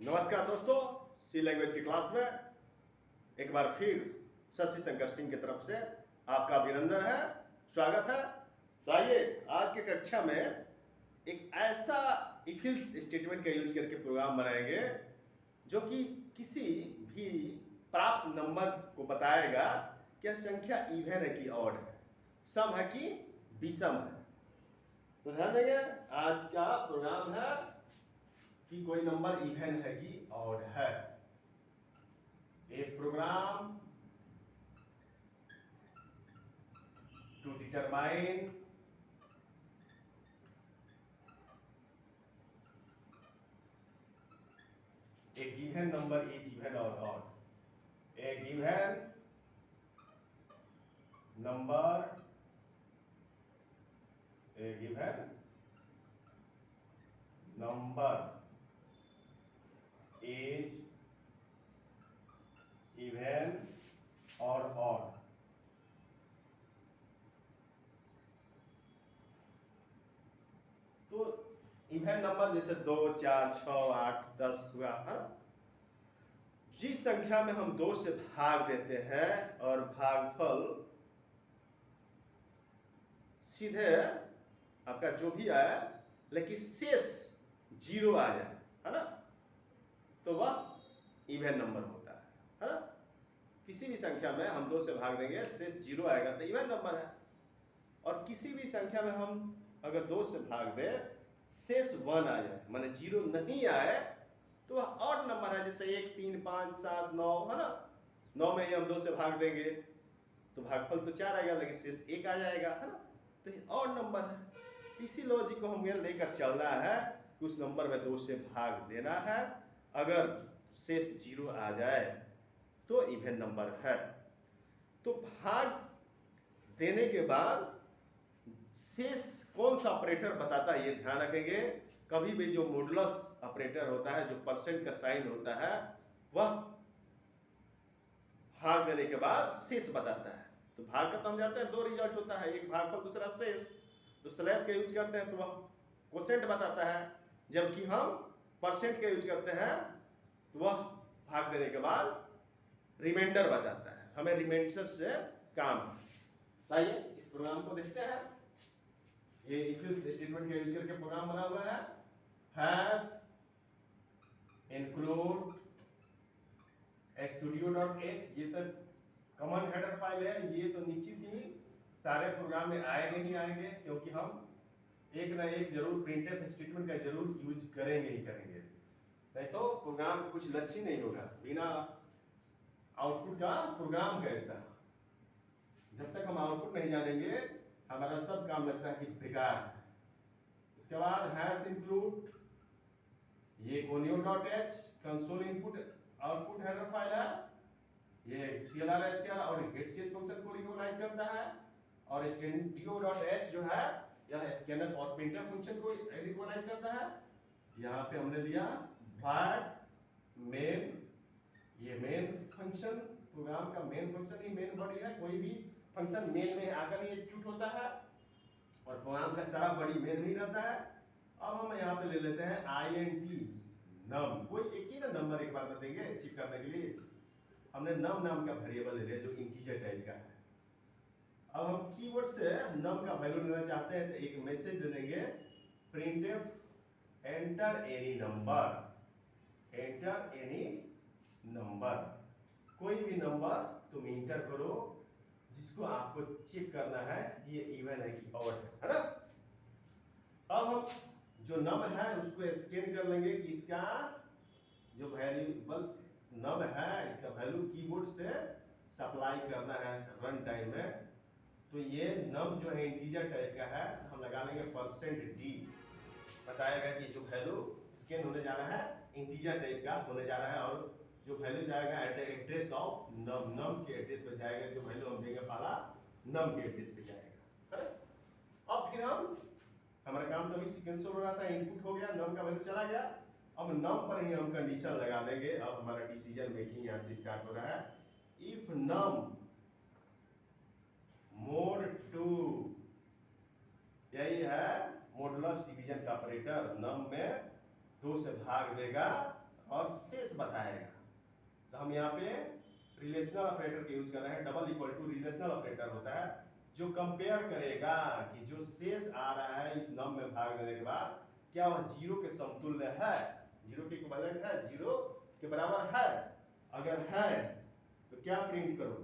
नमस्कार दोस्तों, सी लैंग्वेज की क्लास में एक बार फिर शशि शंकर सिंह की तरफ से आपका अभिनंदन है, स्वागत है। तो आइए आज की कक्षा में एक ऐसा इफ एल्स स्टेटमेंट का यूज करके प्रोग्राम बनाएंगे जो कि किसी भी प्राप्त नंबर को बताएगा कि यह संख्या इवन है कि ऑड है, सम है कि विषम है। तो ध्यान देंगे, आज का प्रोग्राम है कि कोई नंबर इवन है कि ऑड है। A program to determine a given number is even or odd. A given number, a given number is even or odd. तो इवन नंबर जैसे 2, 4, 6, 8, 10 हुआ है ना। जिस संख्या में हम 2 से भाग देते हैं और भागफल सीधे आपका जो भी आया लेकिन शेष 0 आ जाए, है ना, तो वह इवन नंबर होता है ना। किसी भी संख्या में हम 2 से भाग देंगे, शेष 0 आएगा तो इवन नंबर है। और किसी भी संख्या में हम अगर 2 से भाग दे, शेष 1 आ जाए, माने 0 नहीं आए, तो वह ऑड नंबर है। जैसे 1, 3, 5, 7, 9 है ना। 9 में ही हम 2 से भाग देंगे तो भागफल तो 4 आएगा लेकिन शेष 1 आ जाएगा, है ना। तो ये ऑड नंबर है। इसी लॉजिक को हमें लेकर चलना है कि उस नंबर में 2 से भाग देना है, अगर शेष 0 आ जाए तो इवन नंबर है। तो भाग देने के बाद शेष कौन सा ऑपरेटर बताता है ये ध्यान रखेंगे। कभी भी जो मॉडुलस ऑपरेटर होता है, जो परसेंट का साइन होता है, वह भाग देने के बाद शेष बताता है। तो भाग का तो हम जानते हैं 2 रिजल्ट होता है, एक भागफल दूसरा शेष। तो स्लैश का यूज करते हैं तो वह कोसेंट बताता है, जबकि हम परसेंट का यूज करते हैं तो वह भाग देने के बाद रिमाइंडर बताता है। हमें रिमाइंडर से काम है। आइए इस प्रोग्राम को देखते हैं। ये इफ एल्स स्टेटमेंट का यूज करके प्रोग्राम बना हुआ है। हैश इंक्लूड studio.h, ये तो कॉमन हेडर फाइल है। ये तो निश्चित ही सारे प्रोग्राम में आएंगे ही आएंगे, क्योंकि हम एक ना एक जरूर प्रिंटफ स्टेटमेंट का जरूर यूज करेंगे ही करेंगे, नहीं तो प्रोग्राम का कुछ लक्ष्य नहीं होगा। बिना आउटपुट का प्रोग्राम कैसा। जब तक हम आउटपुट नहीं जानेंगे हमारा सब काम लगता है कि बेकार है। उसके बाद हैश इंक्लूड, ये conio.h console input output header file है। ये CLR SCR और getCS फंक्शन को रिकॉग्नाइज करता है। और studio.h जो है यह स्कैनर और प्रिंटर फंक्शन को रिकॉग्नाइज करता है। यहाँ पे हमने लिया वर्ड मेन, ये मेन फंक्शन, प्रोग्राम का मेन फंक्शन ही मेन बॉडी है। कोई भी फंक्शन मेन में आकर ही एग्जीक्यूट होता है और प्रोग्राम का सारा बॉडी मेन में ही रहता है। अब हम यहाँ पे ले लेते हैं int num। कोई एक ही ना नंबर एक बार में देंगे चेक करने के लिए। हमने num नाम का वेरिएबल ले लिया जो इंटीजर टाइप का है। अब हम कीवर्ड से num का वैल्यू लेना चाहते हैं तो एक मैसेज दे देंगे printf enter any number, enter any number। कोई भी नंबर तुम इंटर करो जिसको आपको चेक करना है ये इवन है कि ऑड है ना। अब हम जो नम है उसको स्कैन कर लेंगे कि इसका जो वेरिएबल नम है इसका वैल्यू कीबोर्ड से सप्लाई करना है रन टाइम में। तो ये नम जो है इंटीजर टाइप का है, हम लगा लेंगे %d। बताएगा कि जो वैल्यू स्कैन होने जा रहा है इंटीजर टाइप का होने जा रहा है, और जो वैल्यू जाएगा एट द एड्रेस ऑफ नम, नम के एड्रेस पे जाएगा। जो वैल्यू हम देंगे पहला नम के एड्रेस पे जाएगा, है। अब फिर हम हमारा काम तो अभी सीक्वेंस हो रहा था, इनपुट हो गया, नम का वैल्यू चला गया। अब नम पर ही हम कंडीशन लगा देंगे। अब हमारा डिसीजन मेकिंग यहाँ से स्टार्ट हो रहा है। इफ नम मोड 2, यही है मॉडुलस डिवीजन का ऑपरेटर। नम में 2 से भाग देगा और शेष बताएगा। तो हम यहाँ पे रिलेशनल ऑपरेटर के यूज कर रहे हैं। Double equal to relational operator होता है जो कंपेयर करेगा कि जो शेष आ रहा है इस नम में भाग देने के बाद क्या वह जीरो के समतुल्य है, जीरो के इक्विवेलेंट है, जीरो के बराबर है। अगर है तो क्या प्रिंट करो,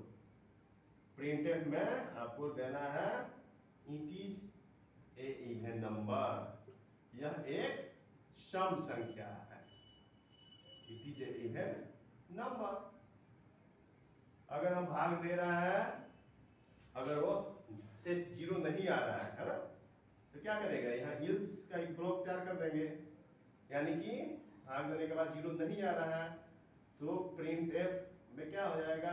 प्रिंटेड में आपको देना है it is a even number, यह एक सम संख्या है, it is a even number. अगर हम भाग दे रहा है, अगर वो शेष जीरो नहीं आ रहा है ना, तो क्या करेगा, यहाँ इल्स का एक ब्लॉक तैयार कर देंगे, यानी कि भाग देने के बाद जीरो नहीं आ रहा है तो प्रिंट एफ में क्या हो जाएगा,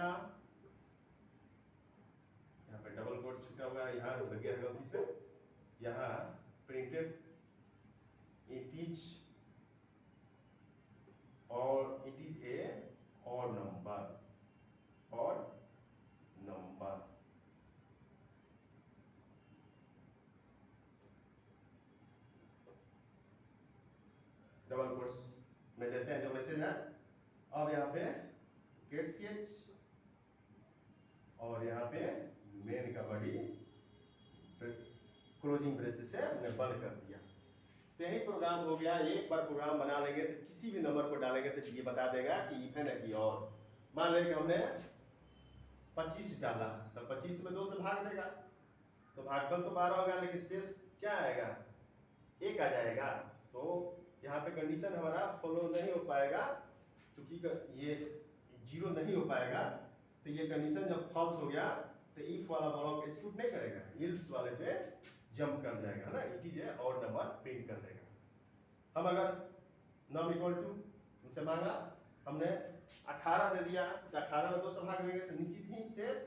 यहाँ पे डबल कोट छूटा हुआ है, यहाँ लग गया गलती से, यहाँ प्रिंट एफ इट इज और इट इज ए और नंबर, और नंबर। डबल कोट्स में देते हैं जो मैसेज है। अब यहाँ पे गेट सीएच और यहाँ पे मेन का बॉडी क्लोजिंग ब्रेसेस से हमने बंद कर दिया। तो यही प्रोग्राम हो गया। एक बार प्रोग्राम बना लेंगे तो किसी भी नंबर को डालेंगे तो ये बता देगा कि इवन है कि और। मान लेंगे हमने 25 डाला तो 25 में 2 से भाग देगा तो भागफल तो 12 होगा, लेकिन शेष क्या आएगा, 1 आ जाएगा। तो यहाँ पे कंडीशन हमारा फॉलो नहीं हो पाएगा, क्योंकि ये जीरो नहीं हो पाएगा। तो ये कंडीशन जब फॉल्स हो गया तो इफ वाला ब्लॉक एग्जीक्यूट नहीं करेगा, इल्स वाले पे जंप कर जाएगा ना, इट इज और नंबर प्रिंट कर देगा। हम अगर नॉट इक्वल टू हमसे मांगा, हमने 18 दे दिया तो 18 में 2 से भाग देंगे तो निश्चित ही शेष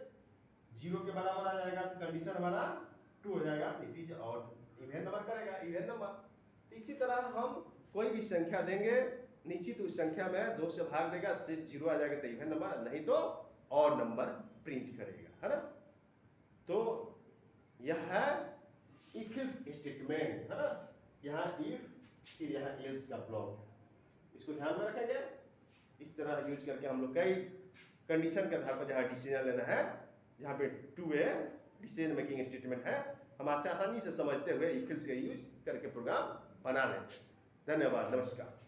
जीरो के बराबर आ जाएगा, तो कंडीशन हमारा 2 हो जाएगा, इट इज और इवन नंबर करेगा, इवन नंबर। तो इसी तरह हम कोई भी संख्या देंगे, निश्चित उस संख्या में 2 से भाग देगा, शेष जीरो आ जाएगा तो इवन नंबर, नहीं तो और नंबर प्रिंट करेगा, है ना। तो यह है इफ स्टेटमेंट, है ना। यहाँ इफ, फिर यहाँ एल्स का ब्लॉक है, इसको ध्यान में रखेंगे। इस तरह यूज करके हम लोग कई कंडीशन के आधार पर जहाँ डिसीजन लेना है, जहाँ पे 2A डिसीजन मेकिंग स्टेटमेंट है, हम आसानी से समझते हुए इफ एल्स का यूज करके प्रोग्राम बना लें। धन्यवाद, नमस्कार।